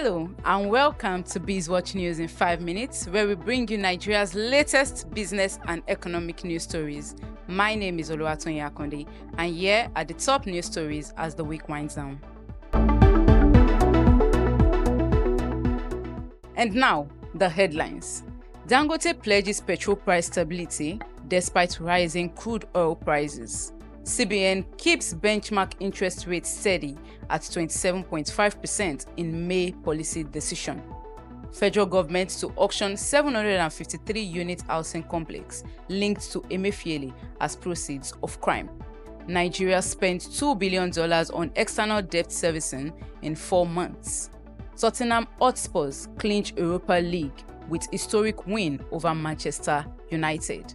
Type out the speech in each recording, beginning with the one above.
Hello and welcome to BizWatch News in 5 minutes, where we bring you Nigeria's latest business and economic news stories. My name is Oluwatoyin Akonde, and here are the top news stories as the week winds down. And now, the headlines. Dangote pledges petrol price stability despite rising crude oil prices. CBN keeps benchmark interest rate steady at 27.5% in May policy decision. Federal government to auction 753-unit housing complex linked to Emefiele as proceeds of crime. Nigeria spent $2 billion on external debt servicing in 4 months. Tottenham Hotspurs clinch Europa League with historic win over Manchester United.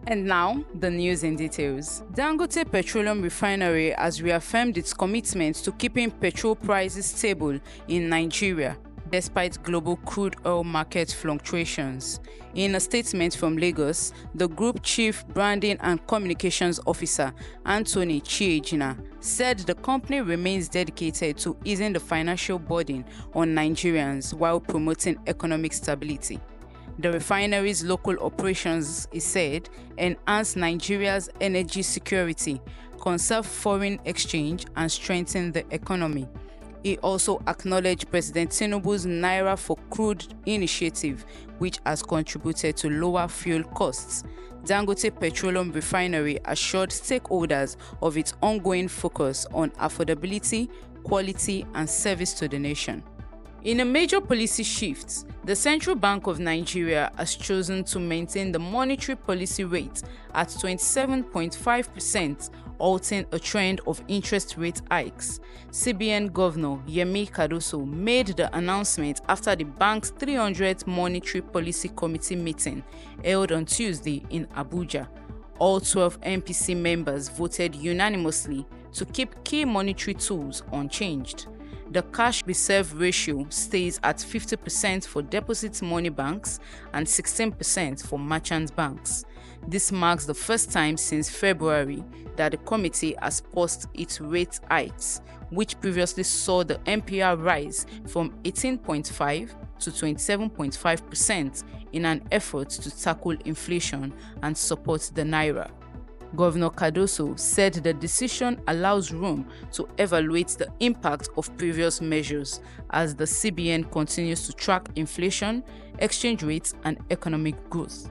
And now, the news in details. Dangote Petroleum Refinery has reaffirmed its commitment to keeping petrol prices stable in Nigeria, despite global crude oil market fluctuations. In a statement from Lagos, the Group Chief Branding and Communications Officer, Anthony Chiejina, said the company remains dedicated to easing the financial burden on Nigerians while promoting economic stability. The refinery's local operations, he said, enhance Nigeria's energy security, conserve foreign exchange, and strengthen the economy. He also acknowledged President Tinubu's Naira for Crude initiative, which has contributed to lower fuel costs. Dangote Petroleum Refinery assured stakeholders of its ongoing focus on affordability, quality, and service to the nation. In a major policy shift, the Central Bank of Nigeria has chosen to maintain the monetary policy rate at 27.5%, halting a trend of interest rate hikes. CBN Governor Yemi Cardoso made the announcement after the bank's 300th Monetary Policy Committee meeting held on Tuesday in Abuja. All 12 MPC members voted unanimously to keep key monetary tools unchanged. The cash reserve ratio stays at 50% for deposit money banks and 16% for merchant banks. This marks the first time since February that the committee has paused its rate hikes, which previously saw the MPR rise from 18.5% to 27.5% in an effort to tackle inflation and support the Naira. Governor Cardoso said the decision allows room to evaluate the impact of previous measures as the CBN continues to track inflation, exchange rates, and economic growth.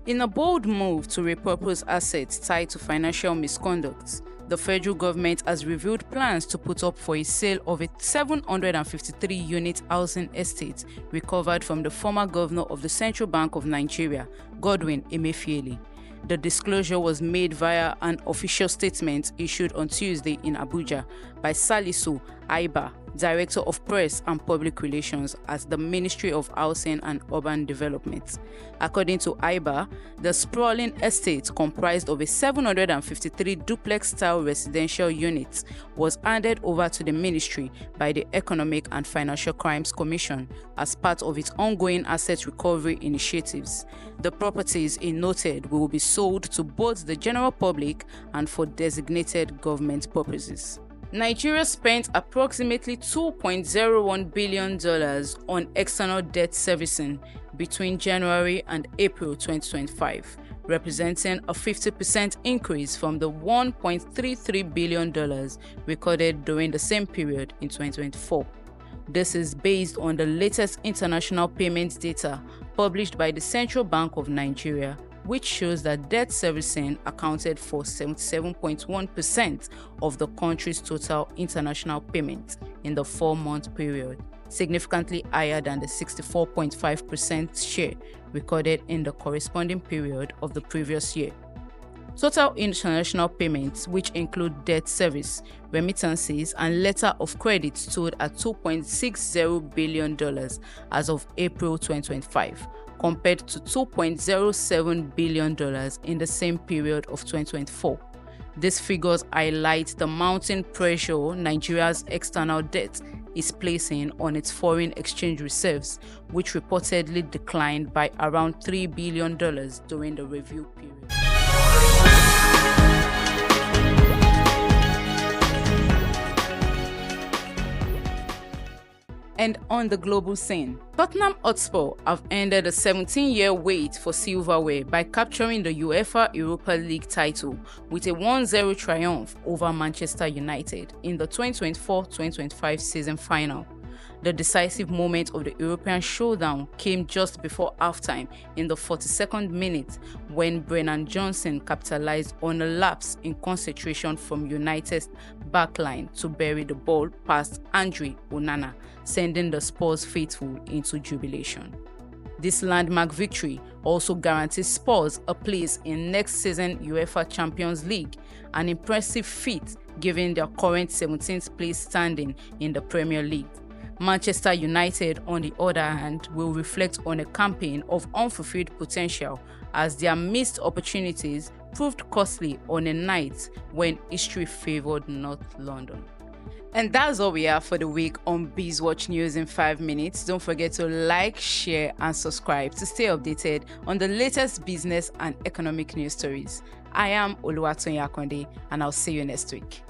In a bold move to repurpose assets tied to financial misconduct, the federal government has revealed plans to put up for a sale of a 753-unit housing estate recovered from the former governor of the Central Bank of Nigeria, Godwin Emefiele. The disclosure was made via an official statement issued on Tuesday in Abuja by Salisu Aiba, Director of Press and Public Relations at the Ministry of Housing and Urban Development. According to Aiba, the sprawling estate, comprised of a 753 duplex-style residential units, was handed over to the ministry by the Economic and Financial Crimes Commission as part of its ongoing asset recovery initiatives. The properties, he noted, will be sold to both the general public and for designated government purposes. Nigeria spent approximately $2.01 billion on external debt servicing between January and April 2025, representing a 50% increase from the $1.33 billion recorded during the same period in 2024. This is based on the latest international payments data published by the Central Bank of Nigeria, which shows that debt servicing accounted for 77.1% of the country's total international payments in the 4-month period, significantly higher than the 64.5% share recorded in the corresponding period of the previous year. Total international payments, which include debt service, remittances, and letter of credit, stood at $2.60 billion as of April 2025, compared to $2.07 billion in the same period of 2024. These figures highlight the mounting pressure Nigeria's external debt is placing on its foreign exchange reserves, which reportedly declined by around $3 billion during the review period. and on the global scene. Tottenham Hotspur have ended a 17-year wait for silverware by capturing the UEFA Europa League title with a 1-0 triumph over Manchester United in the 2024-2025 season final. The decisive moment of the European showdown came just before halftime in the 42nd minute when Brennan Johnson capitalized on a lapse in concentration from United's backline to bury the ball past Andre Onana, sending the Spurs faithful into jubilation. This landmark victory also guarantees Spurs a place in next season's UEFA Champions League, an impressive feat given their current 17th place standing in the Premier League. Manchester United, on the other hand, will reflect on a campaign of unfulfilled potential as their missed opportunities proved costly on a night when history favored North London. And that's all we have for the week on BizWatch News in 5 minutes. Don't forget to like, share, and subscribe to stay updated on the latest business and economic news stories. I am Oluwatoyin Akonde, and I'll see you next week.